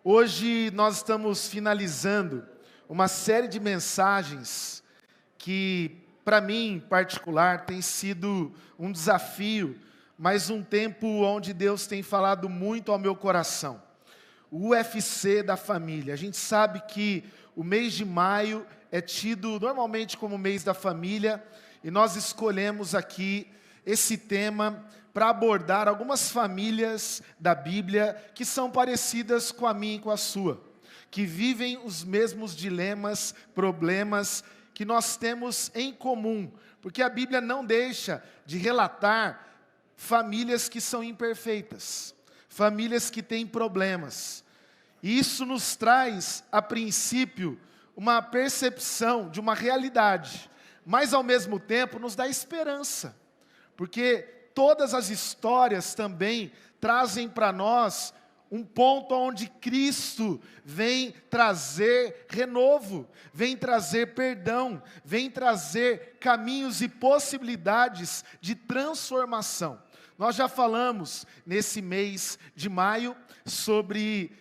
Hoje nós estamos finalizando uma série de mensagens que, para mim em particular, tem sido um desafio, mas um tempo onde Deus tem falado muito ao meu coração. O UFC da família. A gente sabe que o mês de maio é tido normalmente como o mês da família, e nós escolhemos aqui esse tema para abordar algumas famílias da Bíblia que são parecidas com a minha e com a sua, que vivem os mesmos dilemas, problemas que nós temos em comum, porque a Bíblia não deixa de relatar famílias que são imperfeitas, famílias que têm problemas. E isso nos traz, a princípio, uma percepção de uma realidade, mas ao mesmo tempo nos dá esperança, porque todas as histórias também trazem para nós um ponto onde Cristo vem trazer renovo, vem trazer perdão, vem trazer caminhos e possibilidades de transformação. Nós já falamos nesse mês de maio sobre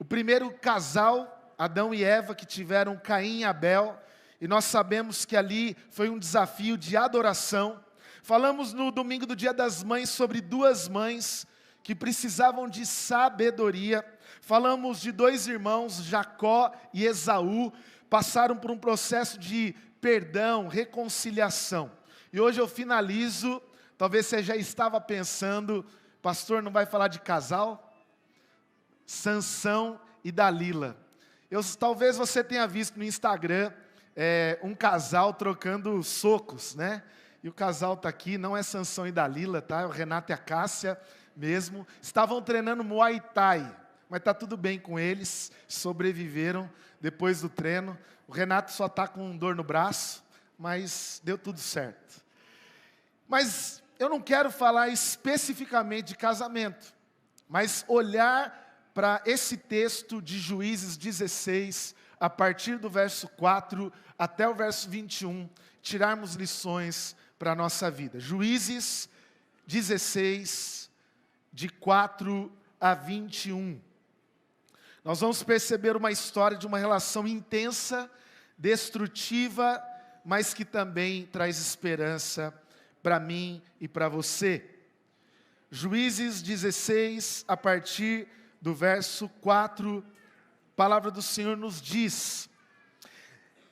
o primeiro casal, Adão e Eva, que tiveram Caim e Abel, e nós sabemos que ali foi um desafio de adoração. Falamos no domingo do Dia das Mães sobre duas mães que precisavam de sabedoria. Falamos de dois irmãos, Jacó e Esaú, passaram por um processo de perdão, reconciliação. E hoje eu finalizo, talvez você já estava pensando, pastor, não vai falar de casal? Sansão e Dalila. Talvez você tenha visto no Instagram um casal trocando socos, né? E o casal está aqui, não é Sansão e Dalila, tá? É o Renato e a Cássia mesmo. Estavam treinando Muay Thai, mas está tudo bem com eles, sobreviveram depois do treino. O Renato só está com dor no braço, mas deu tudo certo. Mas eu não quero falar especificamente de casamento, mas olhar para esse texto de Juízes 16, a partir do verso 4 até o verso 21, tirarmos lições para a nossa vida. Juízes 16, de 4 a 21. Nós vamos perceber uma história de uma relação intensa, destrutiva, mas que também traz esperança para mim e para você. Juízes 16, a partir do verso 4, a palavra do Senhor nos diz: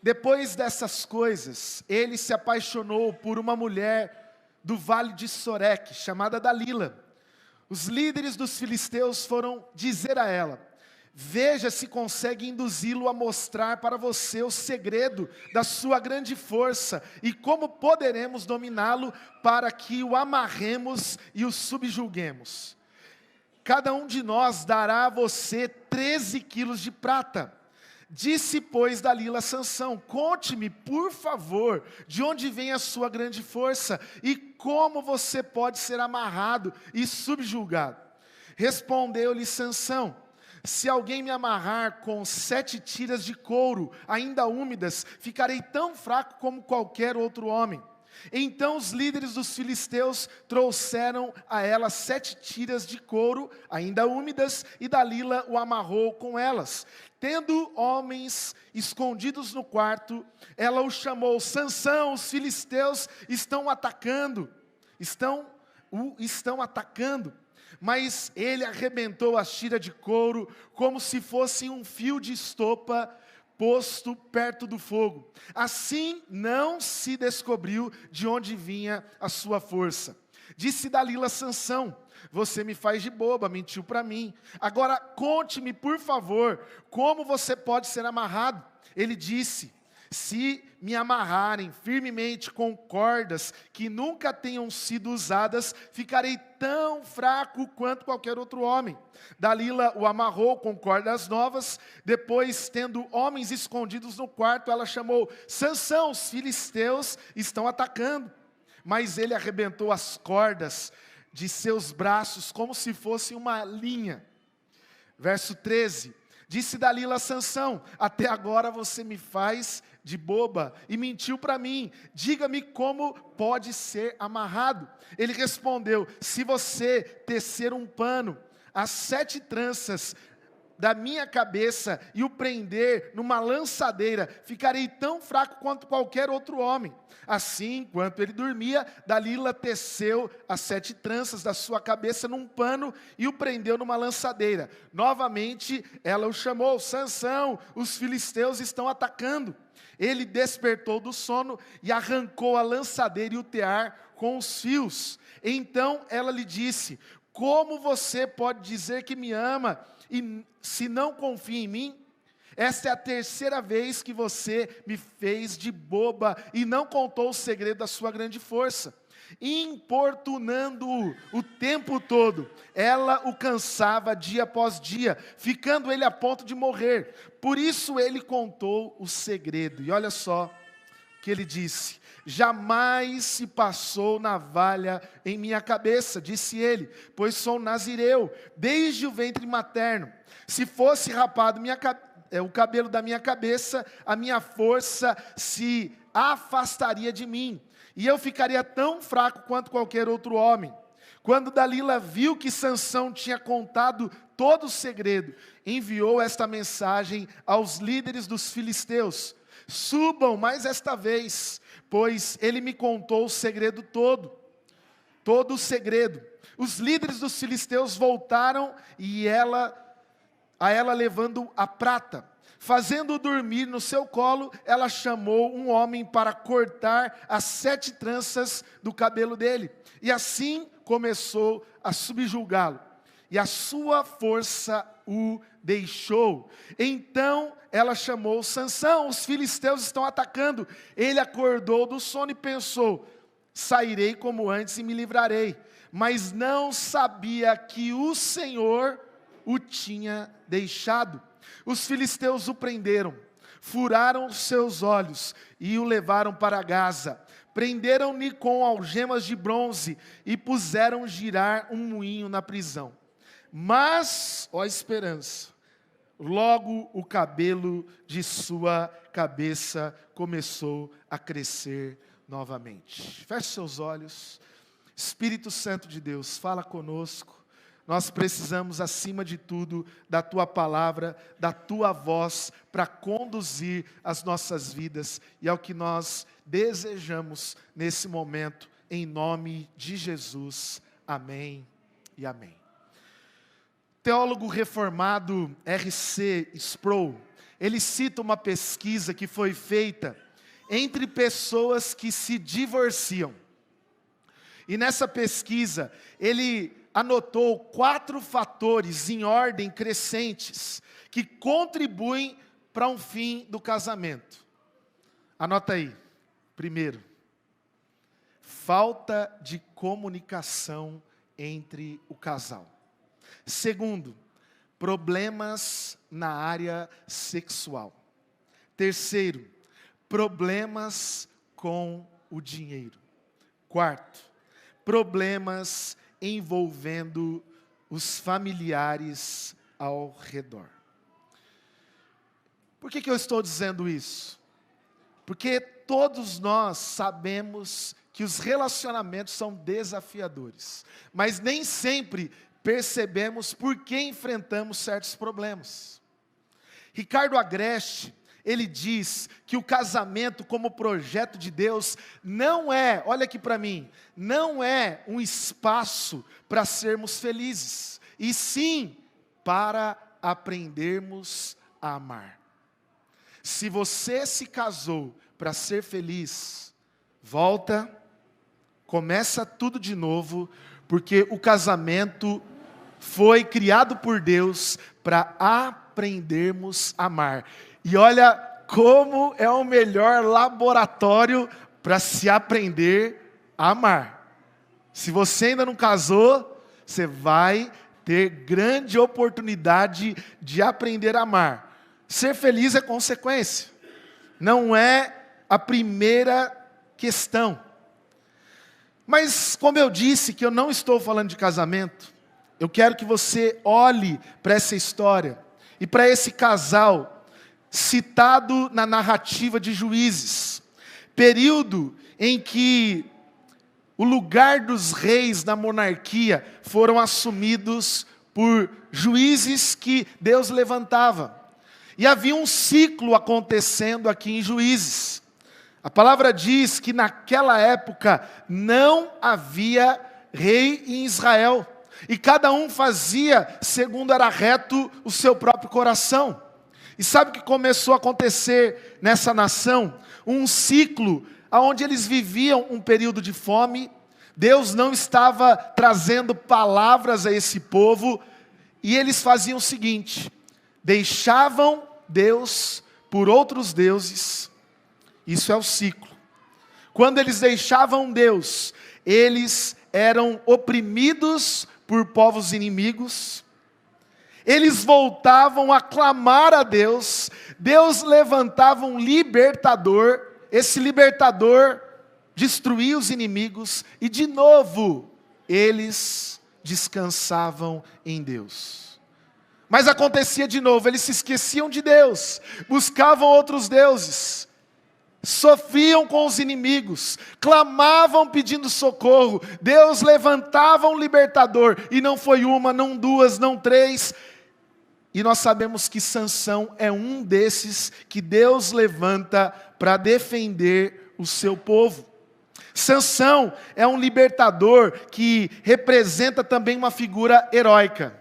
depois dessas coisas, ele se apaixonou por uma mulher do vale de Soreque, chamada Dalila. Os líderes dos filisteus foram dizer a ela: veja se consegue induzi-lo a mostrar para você o segredo da sua grande força e como poderemos dominá-lo para que o amarremos e o subjuguemos. Cada um de nós dará a você 13 quilos de prata. Disse, pois, Dalila a Sansão: conte-me, por favor, de onde vem a sua grande força e como você pode ser amarrado e subjugado. Respondeu-lhe Sansão: se alguém me amarrar com 7 tiras de couro, ainda úmidas, ficarei tão fraco como qualquer outro homem. Então os líderes dos filisteus trouxeram a ela 7 tiras de couro, ainda úmidas, e Dalila o amarrou com elas. Tendo homens escondidos no quarto, ela o chamou: Sansão, os filisteus estão atacando. Estão atacando. Mas ele arrebentou as tiras de couro como se fosse um fio de estopa posto perto do fogo. Assim não se descobriu de onde vinha a sua força. Disse Dalila a Sansão: você me faz de boba, mentiu para mim. Agora conte-me, por favor, como você pode ser amarrado. Ele disse: se me amarrarem firmemente com cordas que nunca tenham sido usadas, ficarei tão fraco quanto qualquer outro homem. Dalila o amarrou com cordas novas. Depois, tendo homens escondidos no quarto, ela chamou: Sansão, os filisteus estão atacando. Mas ele arrebentou as cordas de seus braços como se fosse uma linha. Verso 13. Disse Dalila a Sansão: até agora você me faz de boba e mentiu para mim. Diga-me como pode ser amarrado. Ele respondeu: se você tecer um pano, as 7 tranças da minha cabeça e o prender numa lançadeira, ficarei tão fraco quanto qualquer outro homem. Assim, enquanto ele dormia, Dalila teceu as 7 tranças da sua cabeça num pano e o prendeu numa lançadeira. Novamente, ela o chamou: Sansão, os filisteus estão atacando. Ele despertou do sono e arrancou a lançadeira e o tear com os fios. Então ela lhe disse: como você pode dizer que me ama e se não confia em mim? Esta é a 3ª vez que você me fez de boba e não contou o segredo da sua grande força. Importunando-o o tempo todo, ela o cansava dia após dia, ficando ele a ponto de morrer. Por isso ele contou o segredo. E olha só o que ele disse: jamais se passou navalha em minha cabeça, disse ele, pois sou nazireu, desde o ventre materno. Se fosse rapado o cabelo da minha cabeça, a minha força se afastaria de mim, e eu ficaria tão fraco quanto qualquer outro homem. Quando Dalila viu que Sansão tinha contado todo o segredo, enviou esta mensagem aos líderes dos filisteus: subam mais esta vez, pois ele me contou o segredo todo o segredo. Os líderes dos filisteus voltaram e a ela levando a prata. Fazendo-o dormir no seu colo, ela chamou um homem para cortar as 7 tranças do cabelo dele. E assim começou a subjugá-lo. E a sua força o deixou. Então ela chamou Sansão: os filisteus estão atacando. Ele acordou do sono e pensou: sairei como antes e me livrarei. Mas não sabia que o Senhor o tinha deixado. Os filisteus o prenderam, furaram os seus olhos e o levaram para Gaza. Prenderam-no com algemas de bronze e puseram girar um moinho na prisão. Mas, ó esperança, logo o cabelo de sua cabeça começou a crescer novamente. Feche seus olhos. Espírito Santo de Deus, fala conosco. Nós precisamos, acima de tudo, da Tua palavra, da Tua voz, para conduzir as nossas vidas. E é o que nós desejamos nesse momento, em nome de Jesus. Amém e amém. O teólogo reformado R.C. Sproul, ele cita uma pesquisa que foi feita entre pessoas que se divorciam. E nessa pesquisa, ele anotou 4 fatores em ordem crescentes que contribuem para um fim do casamento. Anota aí. Primeiro, falta de comunicação entre o casal. Segundo, problemas na área sexual. Terceiro, problemas com o dinheiro. Quarto, problemas envolvendo os familiares ao redor. Por que eu estou dizendo isso? Porque todos nós sabemos que os relacionamentos são desafiadores, mas nem sempre percebemos por que enfrentamos certos problemas. Ricardo Agreste, ele diz que o casamento como projeto de Deus não é, olha aqui para mim, não é um espaço para sermos felizes, e sim para aprendermos a amar. Se você se casou para ser feliz, volta, começa tudo de novo, porque o casamento foi criado por Deus para aprendermos a amar. E olha como é o melhor laboratório para se aprender a amar. Se você ainda não casou, você vai ter grande oportunidade de aprender a amar. Ser feliz é consequência, não é a primeira questão. Mas como eu disse que eu não estou falando de casamento, eu quero que você olhe para essa história e para esse casal citado na narrativa de Juízes, período em que o lugar dos reis na monarquia foram assumidos por juízes que Deus levantava. E havia um ciclo acontecendo aqui em Juízes. A palavra diz que naquela época não havia rei em Israel. E cada um fazia segundo era reto o seu próprio coração. E sabe o que começou a acontecer nessa nação? Um ciclo onde eles viviam um período de fome. Deus não estava trazendo palavras a esse povo. E eles faziam o seguinte: deixavam Deus por outros deuses. Isso é o ciclo. Quando eles deixavam Deus, eles eram oprimidos por povos inimigos. Eles voltavam a clamar a Deus. Deus levantava um libertador. Esse libertador destruía os inimigos. E de novo, eles descansavam em Deus. Mas acontecia de novo, eles se esqueciam de Deus. Buscavam outros deuses. Sofriam com os inimigos, clamavam pedindo socorro. Deus levantava um libertador, e não foi uma, não duas, não três. E nós sabemos que Sansão é um desses que Deus levanta para defender o seu povo. Sansão é um libertador que representa também uma figura heróica.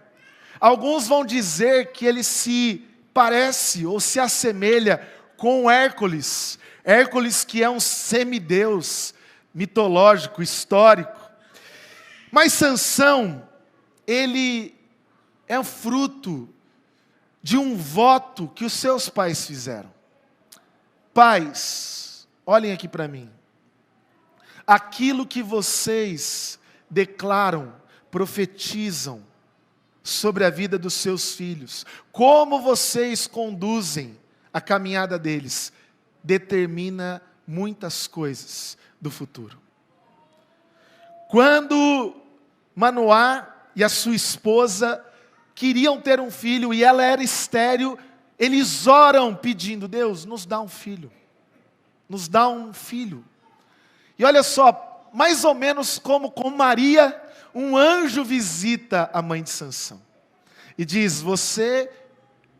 Alguns vão dizer que ele se parece ou se assemelha com Hércules. Hércules, que é um semideus mitológico, histórico. Mas Sansão, ele é fruto de um voto que os seus pais fizeram. Pais, olhem aqui para mim. Aquilo que vocês declaram, profetizam sobre a vida dos seus filhos, como vocês conduzem a caminhada deles, determina muitas coisas do futuro. Quando Manoá e a sua esposa queriam ter um filho e ela era estéril, eles oram pedindo: Deus, nos dá um filho. Nos dá um filho. E olha só, mais ou menos como com Maria, um anjo visita a mãe de Sansão e diz: você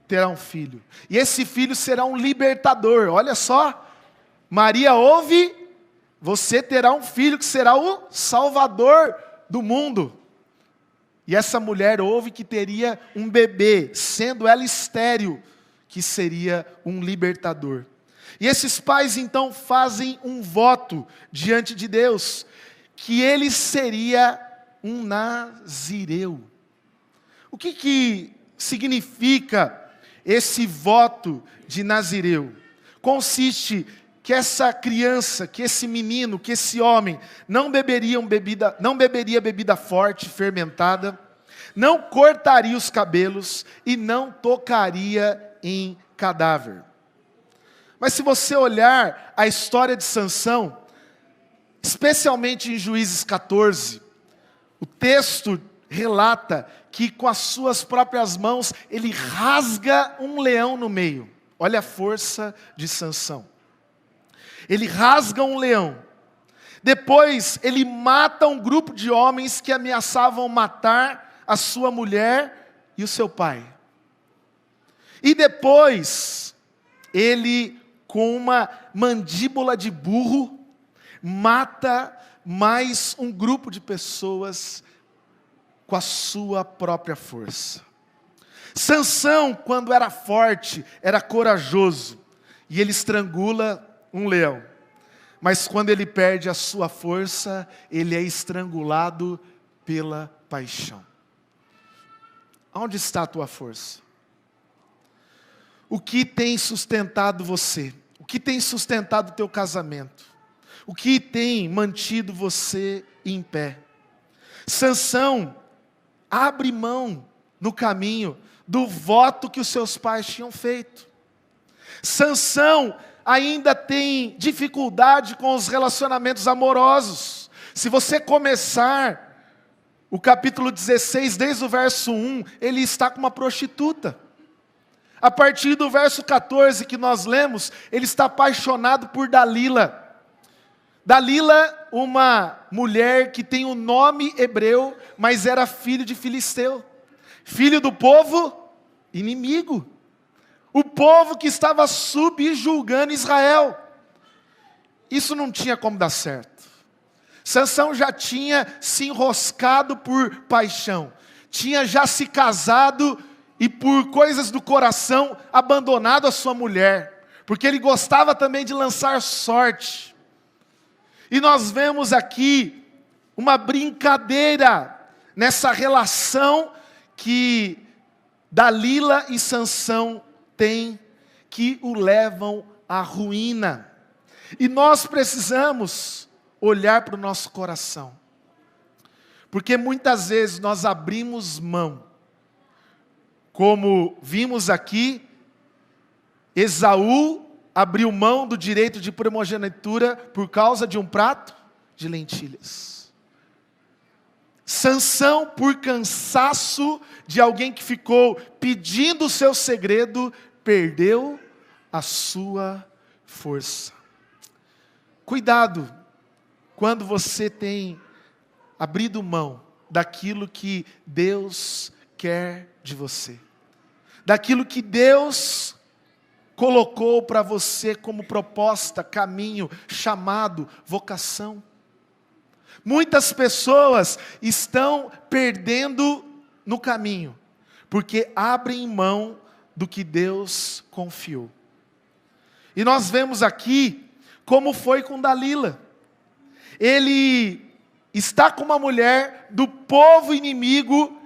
terá um filho, e esse filho será um libertador. Olha só, Maria ouve: você terá um filho que será o salvador do mundo. E essa mulher ouve que teria um bebê, sendo ela estéril, que seria um libertador. E esses pais então fazem um voto diante de Deus, que ele seria um nazireu. O que significa esse voto de nazireu? Consiste que essa criança, que esse menino, que esse homem não beberia bebida forte, fermentada, não cortaria os cabelos e não tocaria em cadáver. Mas se você olhar a história de Sansão, especialmente em Juízes 14, o texto relata que com as suas próprias mãos ele rasga um leão no meio. Olha a força de Sansão. Ele rasga um leão. Depois ele mata um grupo de homens que ameaçavam matar a sua mulher e o seu pai. E depois ele, com uma mandíbula de burro, mata mais um grupo de pessoas com a sua própria força. Sansão, quando era forte, era corajoso, e ele estrangula um leão. Mas quando ele perde a sua força, ele é estrangulado pela paixão. Onde está a tua força? O que tem sustentado você? O que tem sustentado o teu casamento? O que tem mantido você em pé? Sansão abre mão no caminho do voto que os seus pais tinham feito. Sansão ainda tem dificuldade com os relacionamentos amorosos. Se você começar o capítulo 16, desde o verso 1, ele está com uma prostituta. A partir do verso 14 que nós lemos, ele está apaixonado por Dalila. Dalila, uma mulher que tem um nome hebreu, mas era filho de filisteu. filho do povo inimigo. O povo que estava subjulgando Israel. Isso não tinha como dar certo. Sansão já tinha se enroscado por paixão. Tinha já se casado e por coisas do coração abandonado a sua mulher. Porque ele gostava também de lançar sorte. E nós vemos aqui uma brincadeira nessa relação que Dalila e Sansão têm, que o levam à ruína. E nós precisamos olhar para o nosso coração. Porque muitas vezes nós abrimos mão. Como vimos aqui, Esaú abriu mão do direito de primogenitura por causa de um prato de lentilhas. Sansão, por cansaço de alguém que ficou pedindo o seu segredo, perdeu a sua força. Cuidado quando você tem abrido mão daquilo que Deus quer de você. Daquilo que Deus colocou para você como proposta, caminho, chamado, vocação. Muitas pessoas estão perdendo no caminho, porque abrem mão do que Deus confiou. E nós vemos aqui como foi com Dalila. Ele está com uma mulher do povo inimigo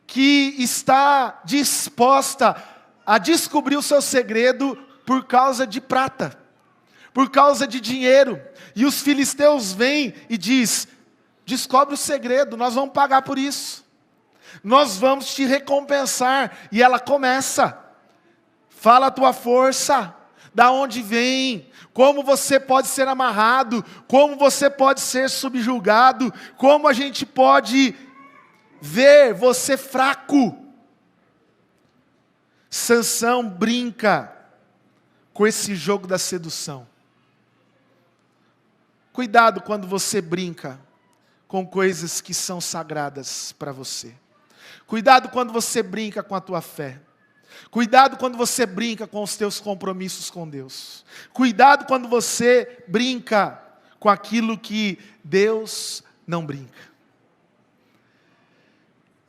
que está disposta a descobrir o seu segredo por causa de prata, por causa de dinheiro. E os filisteus vêm e diz: descobre o segredo, nós vamos pagar por isso. Nós vamos te recompensar. E ela começa: fala a tua força, da onde vem, como você pode ser amarrado, como você pode ser subjugado, como a gente pode ver você fraco. Sansão brinca com esse jogo da sedução. Cuidado quando você brinca com coisas que são sagradas para você. Cuidado quando você brinca com a tua fé. Cuidado quando você brinca com os teus compromissos com Deus. Cuidado quando você brinca com aquilo que Deus não brinca.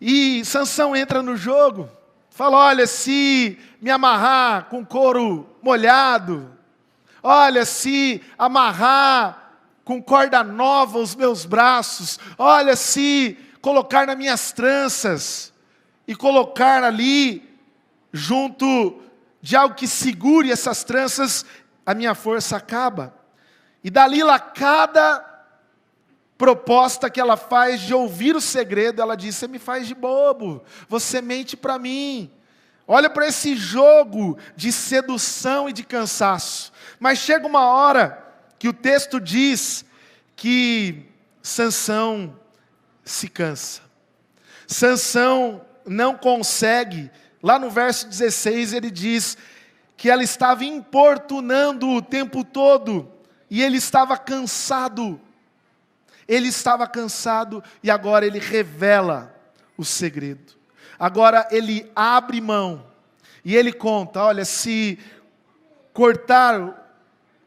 E Sansão entra no jogo, fala: olha, se me amarrar com couro molhado, olha, se amarrar com corda nova os meus braços, olha, se colocar nas minhas tranças e colocar ali junto de algo que segure essas tranças, a minha força acaba. E Dalila, cada proposta que ela faz de ouvir o segredo, ela diz: você me faz de bobo, você mente para mim. Olha para esse jogo de sedução e de cansaço. Mas chega uma hora que o texto diz que Sansão se cansa. Sansão não consegue. Lá no verso 16 ele diz que ela estava importunando o tempo todo e ele estava cansado. Ele estava cansado e agora ele revela o segredo. Agora ele abre mão e ele conta: olha, se cortar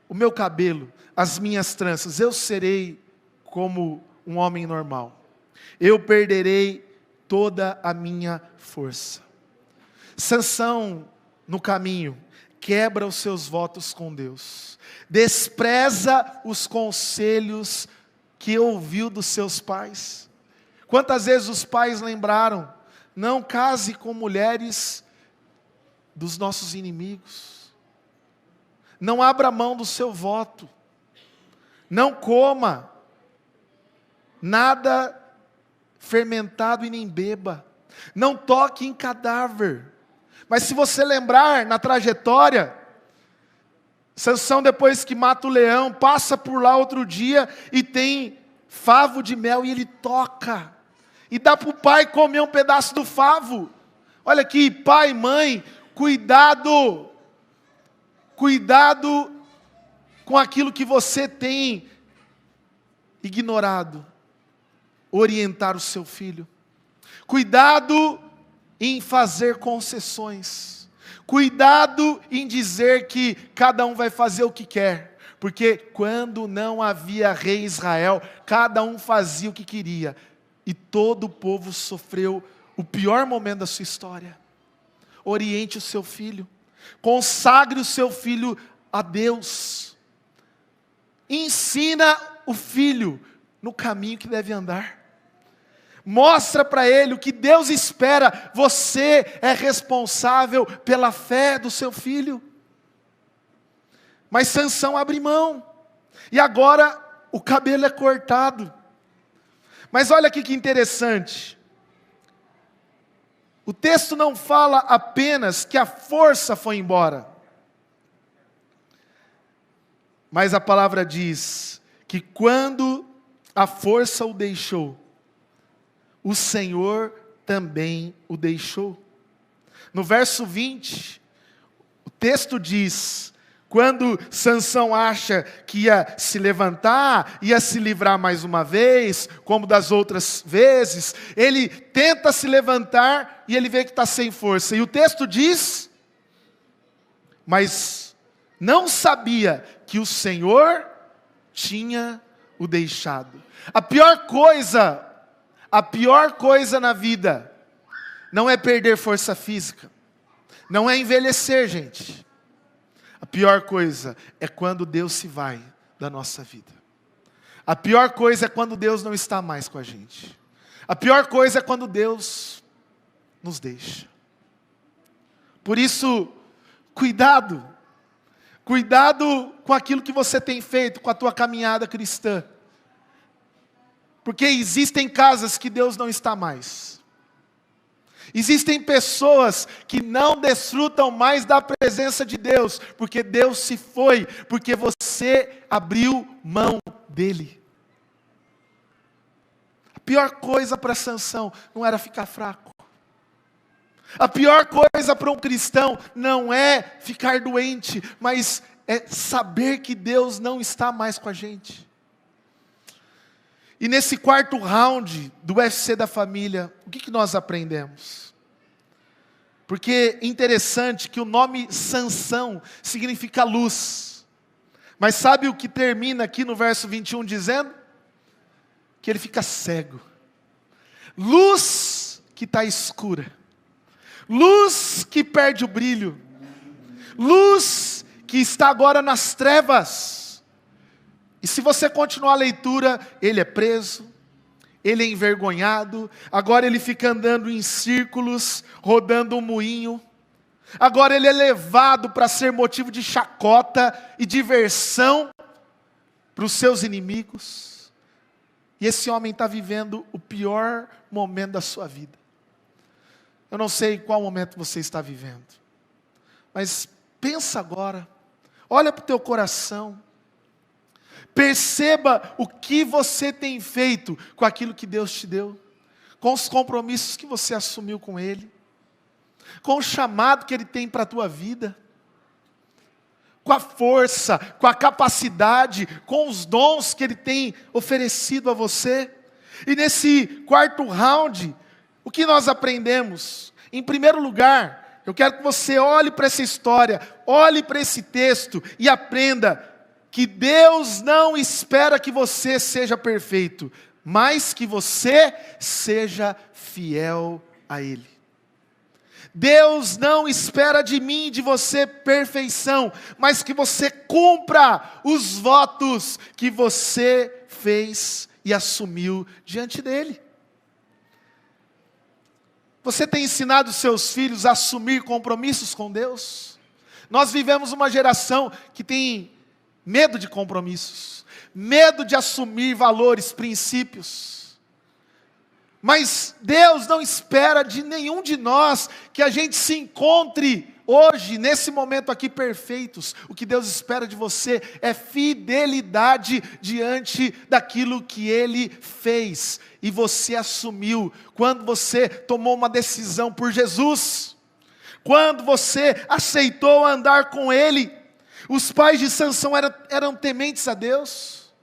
o meu cabelo, as minhas tranças, eu serei como um homem normal. Eu perderei toda a minha força. Sansão, no caminho, quebra os seus votos com Deus. Despreza os conselhos que ouviu dos seus pais. Quantas vezes os pais lembraram: não case com mulheres dos nossos inimigos. Não abra mão do seu voto. Não coma nada fermentado e nem beba. Não toque em cadáver. Mas se você lembrar na trajetória, Sansão, depois que mata o leão, passa por lá outro dia e tem favo de mel e ele toca. E dá para o pai comer um pedaço do favo. Olha aqui, pai e mãe, cuidado. Cuidado com aquilo que você tem ignorado. Orientar o seu filho. Cuidado em fazer concessões. Cuidado em dizer que cada um vai fazer o que quer. Porque quando não havia rei em Israel, cada um fazia o que queria. E todo o povo sofreu o pior momento da sua história. Oriente o seu filho. Consagre o seu filho a Deus. Ensina o filho no caminho que deve andar. Mostra para ele o que Deus espera. Você é responsável pela fé do seu filho. Mas Sansão abre mão. E agora o cabelo é cortado. Mas olha aqui que interessante. O texto não fala apenas que a força foi embora. Mas a palavra diz que quando a força o deixou, o Senhor também o deixou. No verso 20, o texto diz: quando Sansão acha que ia se levantar, ia se livrar mais uma vez, como das outras vezes, ele tenta se levantar e ele vê que está sem força. E o texto diz: mas não sabia que o Senhor tinha o deixado. A pior coisa na vida não é perder força física, não é envelhecer, gente. A pior coisa é quando Deus se vai da nossa vida. A pior coisa é quando Deus não está mais com a gente. A pior coisa é quando Deus nos deixa. Por isso, cuidado. Cuidado com aquilo que você tem feito, com a tua caminhada cristã. Porque existem casas que Deus não está mais. Existem pessoas que não desfrutam mais da presença de Deus, porque Deus se foi, porque você abriu mão dele. A pior coisa para Sansão não era ficar fraco. A pior coisa para um cristão não é ficar doente, mas é saber que Deus não está mais com a gente. E nesse quarto round do UFC da família, o que nós aprendemos? Porque é interessante que o nome Sansão significa luz. Mas sabe o que termina aqui no verso 21 dizendo? Que ele fica cego. Luz que está escura. Luz que perde o brilho. Luz que está agora nas trevas. E se você continuar a leitura, ele é preso, ele é envergonhado, agora ele fica andando em círculos, rodando um moinho. Agora ele é levado para ser motivo de chacota e diversão para os seus inimigos. E esse homem está vivendo o pior momento da sua vida. Eu não sei qual momento você está vivendo, mas pensa agora, olha para o teu coração. Perceba o que você tem feito com aquilo que Deus te deu, com os compromissos que você assumiu com Ele, com o chamado que Ele tem para a tua vida, com a força, com a capacidade, com os dons que Ele tem oferecido a você. E nesse quarto round, o que nós aprendemos? Em primeiro lugar, eu quero que você olhe para essa história, olhe para esse texto e aprenda que Deus não espera que você seja perfeito, mas que você seja fiel a Ele. Deus não espera de mim e de você perfeição, mas que você cumpra os votos que você fez e assumiu diante dEle. Você tem ensinado seus filhos a assumir compromissos com Deus? Nós vivemos uma geração que tem medo de compromissos, medo de assumir valores, princípios. Mas Deus não espera de nenhum de nós que a gente se encontre hoje, nesse momento aqui, perfeitos. O que Deus espera de você é fidelidade diante daquilo que Ele fez e você assumiu. Quando você tomou uma decisão por Jesus, quando você aceitou andar com Ele. Os pais de Sansão eram tementes a Deus.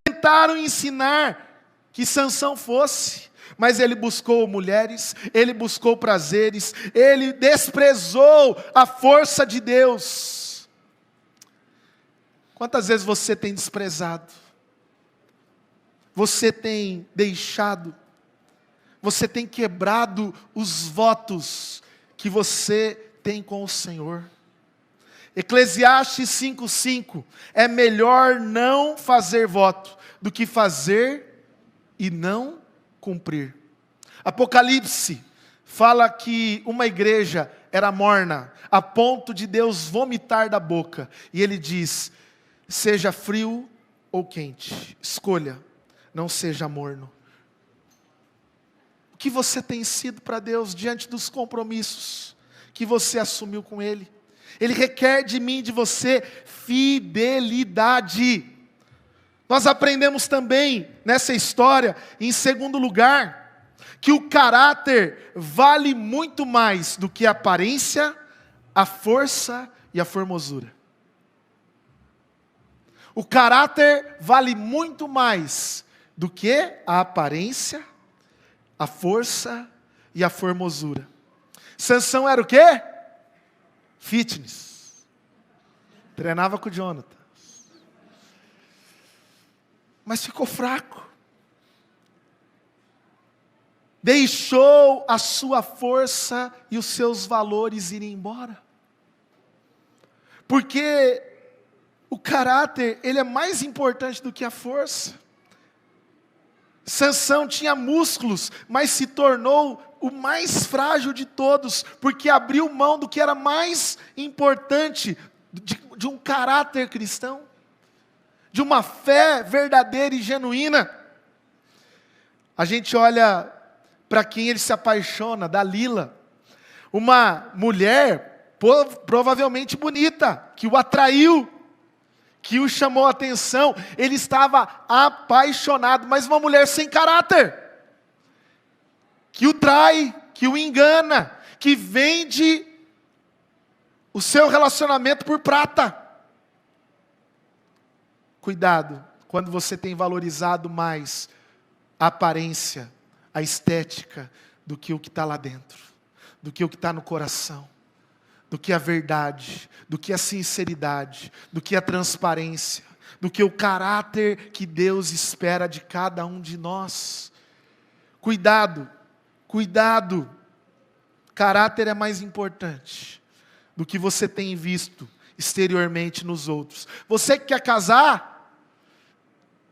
Tentaram ensinar que Sansão fosse. mas ele buscou mulheres, ele buscou prazeres, ele desprezou a força de Deus. Quantas vezes você tem desprezado? Você tem deixado? Você tem quebrado os votos que você tem com o Senhor? Eclesiastes 5:5, é melhor não fazer voto do que fazer e não cumprir. Apocalipse fala que uma igreja era morna, a ponto de Deus vomitar da boca. E ele diz, seja frio ou quente, escolha, não seja morno. O que você tem sido para Deus diante dos compromissos que você assumiu com Ele? Ele requer de mim e de você fidelidade. Nós aprendemos também nessa história, em segundo lugar, que o caráter vale muito mais do que a aparência, a força e a formosura. O caráter vale muito mais do que a aparência, a força e a formosura. Sansão era o quê? Fitness. Treinava com o Jonathan. Mas ficou fraco. Deixou a sua força e os seus valores irem embora. Porque o caráter, ele é mais importante do que a força. Sansão tinha músculos, mas se tornou o mais frágil de todos, porque abriu mão do que era mais importante, de um caráter cristão, de uma fé verdadeira e genuína. A gente olha para quem ele se apaixona, Dalila, uma mulher provavelmente bonita, que o atraiu, que o chamou a atenção, ele estava apaixonado, mas uma mulher sem caráter, que o trai, que o engana, que vende o seu relacionamento por prata. Cuidado, quando você tem valorizado mais a aparência, a estética, do que o que está lá dentro, do que o que está no coração, do que a verdade, do que a sinceridade, do que a transparência, do que o caráter que Deus espera de cada um de nós. Cuidado, cuidado. Caráter é mais importante do que você tem visto exteriormente nos outros. Você que quer casar,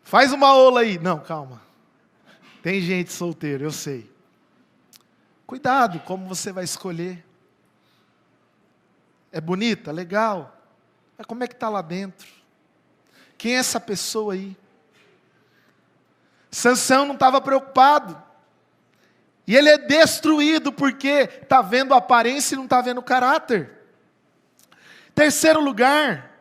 faz uma ola aí. Não, calma. Tem gente solteira, eu sei. Cuidado como você vai escolher. É bonita? Legal. Mas como é que está lá dentro? Quem é essa pessoa aí? Sansão não estava preocupado. E ele é destruído porque está vendo a aparência e não está vendo o caráter. Terceiro lugar,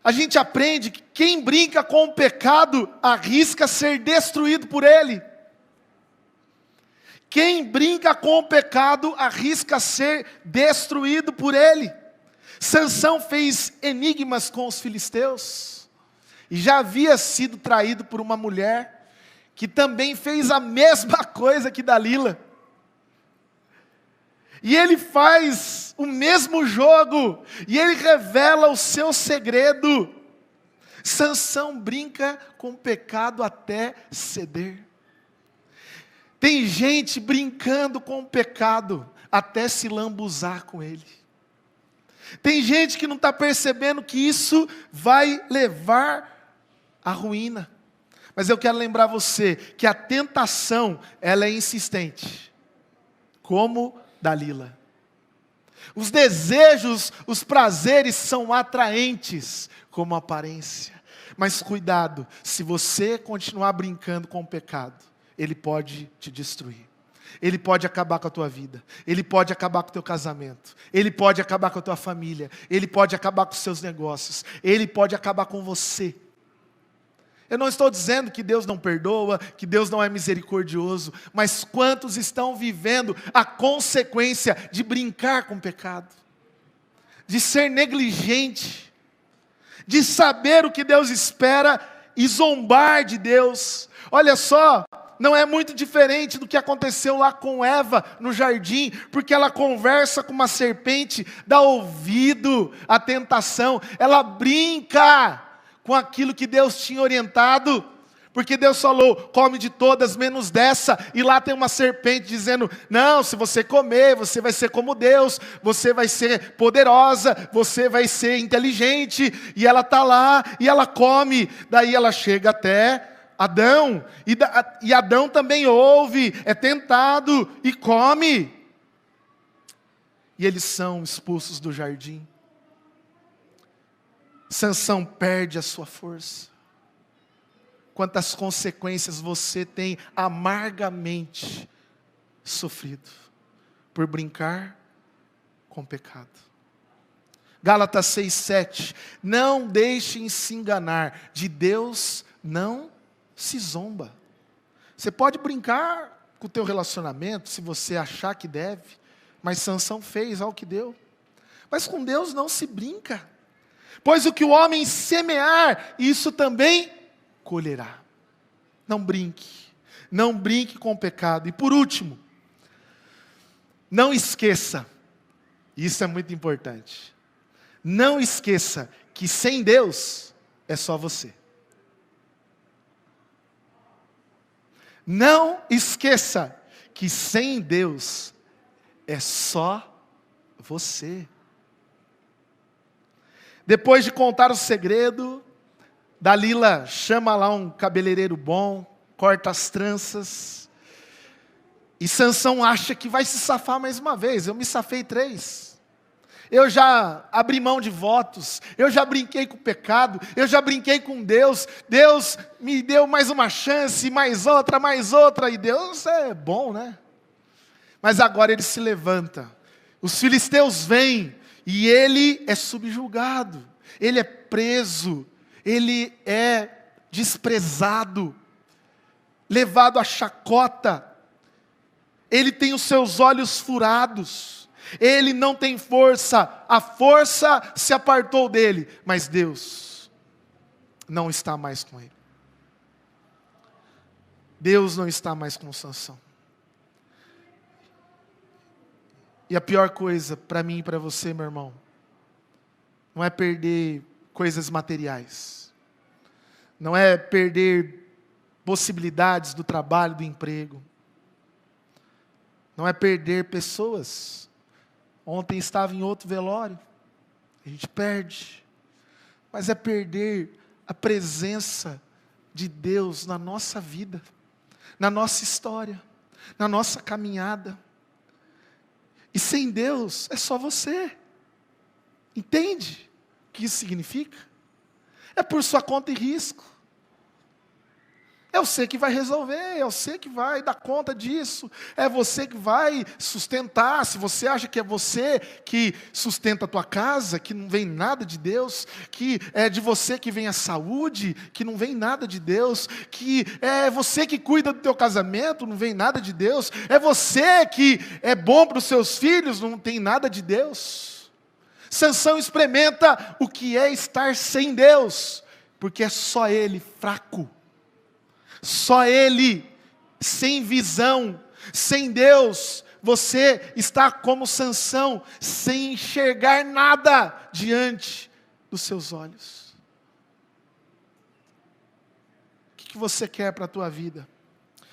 a gente aprende que quem brinca com o pecado arrisca ser destruído por ele. Quem brinca com o pecado arrisca ser destruído por ele. Sansão fez enigmas com os filisteus e já havia sido traído por uma mulher que também fez a mesma coisa que Dalila. E ele faz o mesmo jogo e ele revela o seu segredo. Sansão brinca com o pecado até ceder. Tem gente brincando com o pecado até se lambuzar com ele. Tem gente que não está percebendo que isso vai levar à ruína. Mas eu quero lembrar você que a tentação, ela é insistente. Como Dalila. Os desejos, os prazeres são atraentes, como a aparência. Mas cuidado, se você continuar brincando com o pecado, ele pode te destruir. Ele pode acabar com a tua vida. Ele pode acabar com o teu casamento. Ele pode acabar com a tua família. Ele pode acabar com os seus negócios. Ele pode acabar com você. Eu não estou dizendo que Deus não perdoa, que Deus não é misericordioso, mas quantos estão vivendo a consequência de brincar com o pecado? De ser negligente, de saber o que Deus espera e zombar de Deus. Olha só, não é muito diferente do que aconteceu lá com Eva no jardim, porque ela conversa com uma serpente, dá ouvido à tentação, ela brinca com aquilo que Deus tinha orientado, porque Deus falou, come de todas menos dessa, e lá tem uma serpente dizendo, não, se você comer, você vai ser como Deus, você vai ser poderosa, você vai ser inteligente, e ela está lá, e ela come, daí ela chega até Adão, e Adão também ouve, é tentado, e come, e eles são expulsos do jardim. Sansão perde a sua força. Quantas consequências você tem amargamente sofrido por brincar com o pecado. Gálatas 6:7, não deixem se enganar, de Deus não se zomba. Você pode brincar com o teu relacionamento, se você achar que deve, mas Sansão fez ao que deu. Mas com Deus não se brinca, pois o que o homem semear, isso também colherá. Não brinque com o pecado. E por último, não esqueça, isso é muito importante, não esqueça que sem Deus é só você. Não esqueça que sem Deus é só você. Depois de contar o segredo, Dalila chama lá um cabeleireiro bom, corta as tranças, e Sansão acha que vai se safar mais uma vez. Eu me safei 3. Eu já abri mão de votos, eu já brinquei com o pecado, eu já brinquei com Deus, Deus me deu mais uma chance, mais outra, e Deus é bom, né? Mas agora ele se levanta, os filisteus vêm, e ele é subjugado, ele é preso, ele é desprezado, levado à chacota, ele tem os seus olhos furados, ele não tem força, a força se apartou dele, mas Deus não está mais com ele. Deus não está mais com Sansão. E a pior coisa para mim e para você, meu irmão, não é perder coisas materiais, não é perder possibilidades do trabalho, do emprego, não é perder pessoas. Ontem estava em outro velório, a gente perde, mas é perder a presença de Deus na nossa vida, na nossa história, na nossa caminhada. E sem Deus é só você. Entende o que isso significa? É por sua conta e risco. É você que vai resolver, é você que vai dar conta disso, é você que vai sustentar. Se você acha que é você que sustenta a tua casa, que não vem nada de Deus, que é de você que vem a saúde, que não vem nada de Deus, que é você que cuida do teu casamento, não vem nada de Deus, é você que é bom para os seus filhos, não tem nada de Deus. Sansão experimenta o que é estar sem Deus, porque é só ele fraco. Só ele, sem visão, sem Deus, você está como Sansão, sem enxergar nada diante dos seus olhos. O que você quer para a tua vida?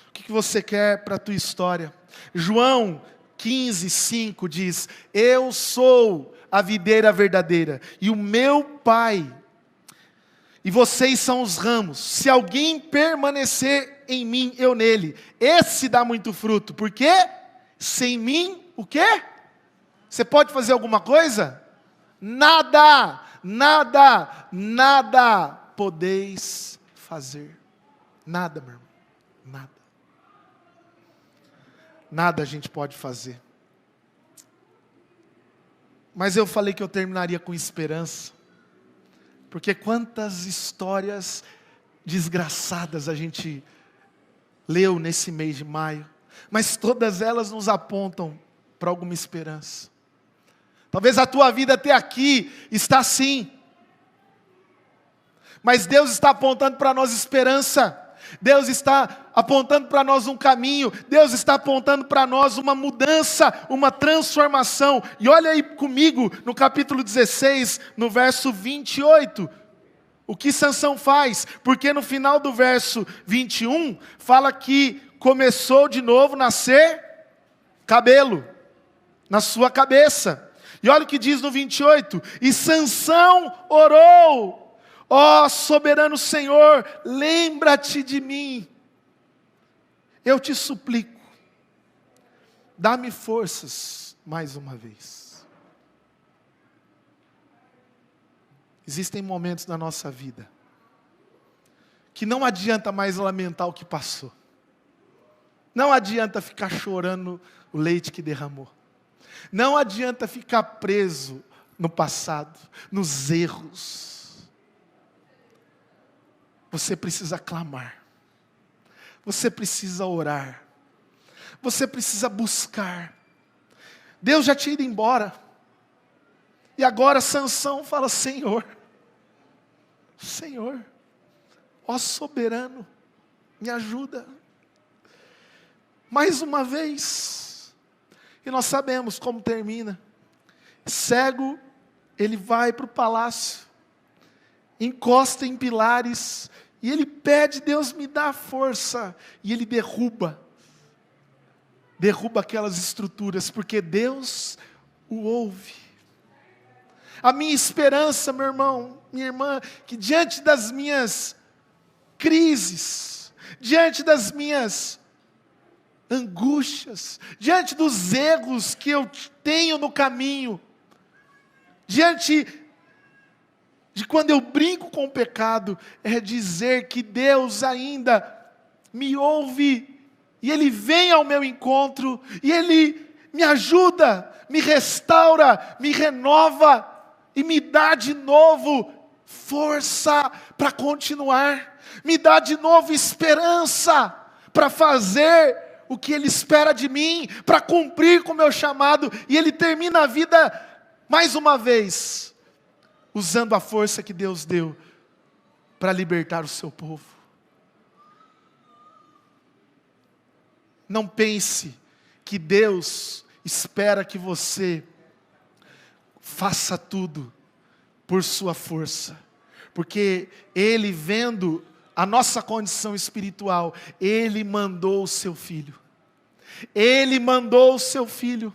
O que você quer para a tua história? João 15:5 diz, eu sou a videira verdadeira, e o meu Pai, e vocês são os ramos. Se alguém permanecer em mim, eu nele, esse dá muito fruto. Por quê? Sem mim, o quê? Você pode fazer alguma coisa? Nada podeis fazer. Nada, meu irmão. Nada. Nada a gente pode fazer. Mas eu falei que eu terminaria com esperança. Porque quantas histórias desgraçadas a gente leu nesse mês de maio, mas todas elas nos apontam para alguma esperança. Talvez a tua vida até aqui está assim, mas Deus está apontando para nós esperança. Deus está apontando para nós um caminho, Deus está apontando para nós uma mudança, uma transformação. E olha aí comigo no capítulo 16, no verso 28, o que Sansão faz, porque no final do verso 21, fala que começou de novo a nascer cabelo na sua cabeça. E olha o que diz no 28, e Sansão orou, ó soberano Senhor, lembra-te de mim, eu te suplico, dá-me forças mais uma vez. Existem momentos na nossa vida que não adianta mais lamentar o que passou, não adianta ficar chorando o leite que derramou, não adianta ficar preso no passado, nos erros. Você precisa clamar, você precisa orar, você precisa buscar. Deus já tinha ido embora, e agora Sansão fala: Senhor, Senhor, ó soberano, me ajuda. Mais uma vez, e nós sabemos como termina. Cego, ele vai para o palácio, encosta em pilares, e ele pede: Deus me dá força, e ele derruba aquelas estruturas, porque Deus o ouve. A minha esperança, meu irmão, minha irmã, que diante das minhas crises, diante das minhas angústias, diante dos erros que eu tenho no caminho, diante de quando eu brinco com o pecado, é dizer que Deus ainda me ouve, e Ele vem ao meu encontro, e Ele me ajuda, me restaura, me renova, e me dá de novo força para continuar, me dá de novo esperança para fazer o que Ele espera de mim, para cumprir com o meu chamado. E Ele termina a vida, mais uma vez, usando a força que Deus deu para libertar o seu povo. Não pense que Deus espera que você faça tudo por sua força, porque Ele, vendo a nossa condição espiritual, Ele mandou o seu Filho. Ele mandou o seu Filho.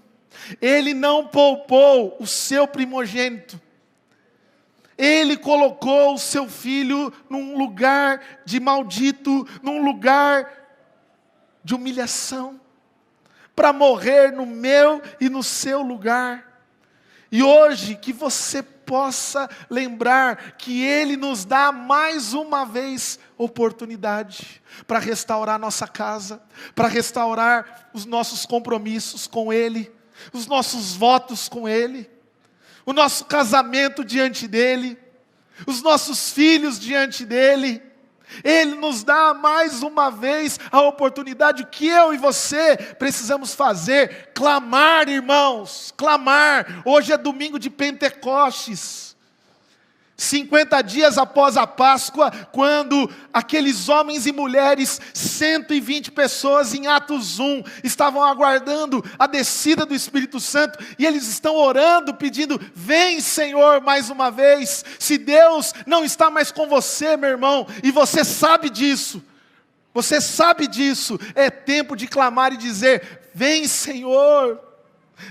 Ele não poupou o seu primogênito. Ele colocou o seu Filho num lugar de maldito, num lugar de humilhação, para morrer no meu e no seu lugar. E hoje, que você possa lembrar que Ele nos dá mais uma vez oportunidade para restaurar nossa casa, para restaurar os nossos compromissos com Ele, os nossos votos com Ele, o nosso casamento diante dEle, os nossos filhos diante dEle. Ele nos dá mais uma vez a oportunidade. O que eu e você precisamos fazer? Clamar, irmãos, clamar. Hoje é domingo de Pentecostes, 50 dias após a Páscoa, quando aqueles homens e mulheres, 120 pessoas em Atos 1, estavam aguardando a descida do Espírito Santo, e eles estão orando, pedindo: vem Senhor mais uma vez. Se Deus não está mais com você, meu irmão, e você sabe disso, é tempo de clamar e dizer: vem Senhor,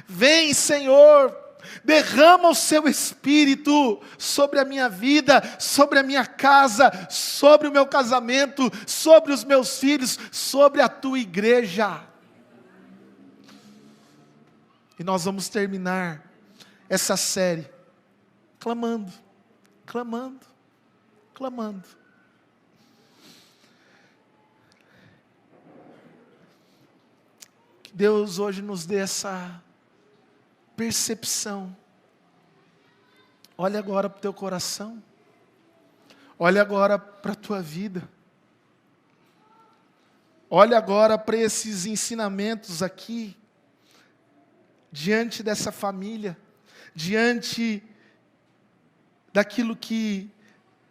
vem Senhor. Derrama o seu Espírito sobre a minha vida, sobre a minha casa, sobre o meu casamento, sobre os meus filhos, sobre a tua igreja. E nós vamos terminar essa série clamando, clamando, clamando. Que Deus hoje nos dê essa percepção. Olha agora para o teu coração, olha agora para a tua vida, olha agora para esses ensinamentos aqui, diante dessa família, diante daquilo que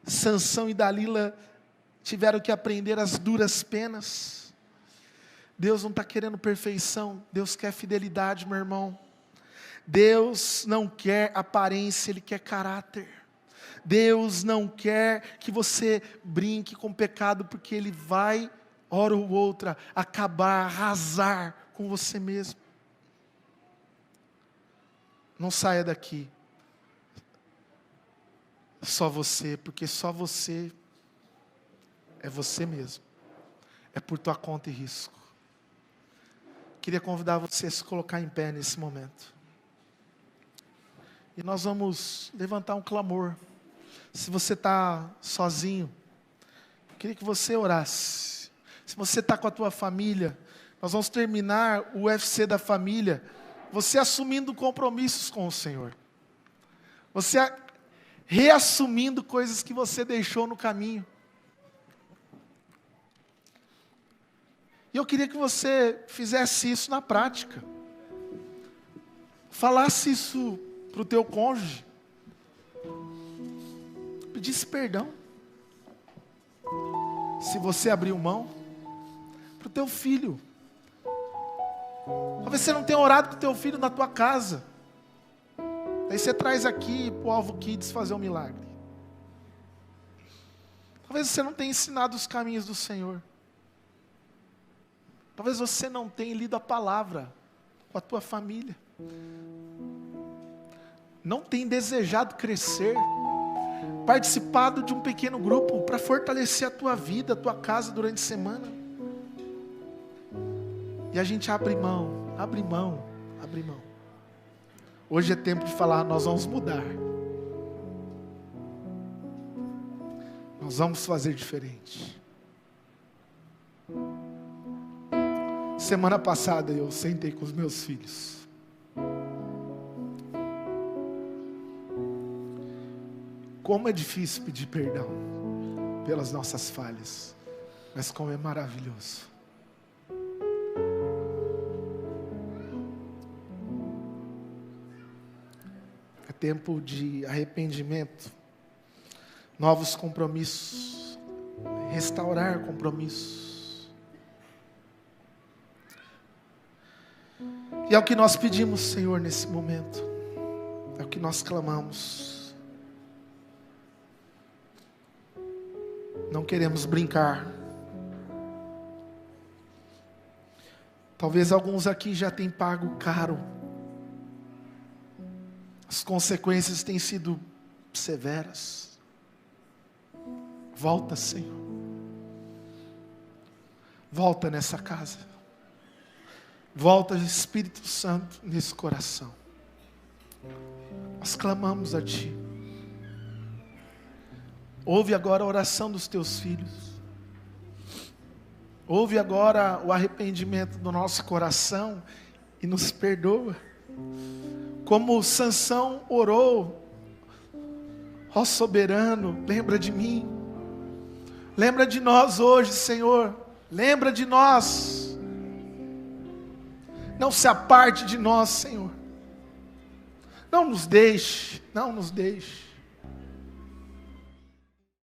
Sansão e Dalila tiveram que aprender as duras penas. Deus não está querendo perfeição, Deus quer fidelidade, meu irmão. Deus não quer aparência, Ele quer caráter. Deus não quer que você brinque com o pecado, porque Ele vai, hora ou outra, acabar, arrasar com você mesmo. Não saia daqui só você, porque só você é você mesmo. É por tua conta e risco. Queria convidar você a se colocar em pé nesse momento. E nós vamos levantar um clamor. Se você está sozinho, eu queria que você orasse. Se você está com a tua família, nós vamos terminar o UFC da família, você assumindo compromissos com o Senhor. Você reassumindo coisas que você deixou no caminho. E eu queria que você fizesse isso na prática. Falasse isso para o teu cônjuge. Pedisse perdão. Se você abriu mão, para o teu filho. Talvez você não tenha orado com o teu filho na tua casa. Aí você traz aqui para o Alvo Kids fazer um milagre. Talvez você não tenha ensinado os caminhos do Senhor. Talvez você não tenha lido a palavra com a tua família. Não tenha desejado crescer, participado de um pequeno grupo para fortalecer a tua vida, a tua casa durante a semana. E a gente abre mão, abre mão, abre mão. Hoje é tempo de falar, nós vamos mudar. Nós vamos fazer diferente. Semana passada eu sentei com os meus filhos. Como é difícil pedir perdão pelas nossas falhas, mas como é maravilhoso. É tempo de arrependimento, novos compromissos, restaurar compromissos. E é o que nós pedimos, Senhor, nesse momento. É o que nós clamamos. Não queremos brincar. Talvez alguns aqui já tenham pago caro. As consequências têm sido severas. Volta, Senhor. Volta nessa casa. Volta, Espírito Santo, nesse coração. Nós clamamos a Ti. Ouve agora a oração dos Teus filhos. Ouve agora o arrependimento do nosso coração e nos perdoa. Como Sansão orou, ó soberano, lembra de mim. Lembra de nós hoje, Senhor. Lembra de nós. Não se aparte de nós, Senhor. Não nos deixe, não nos deixe.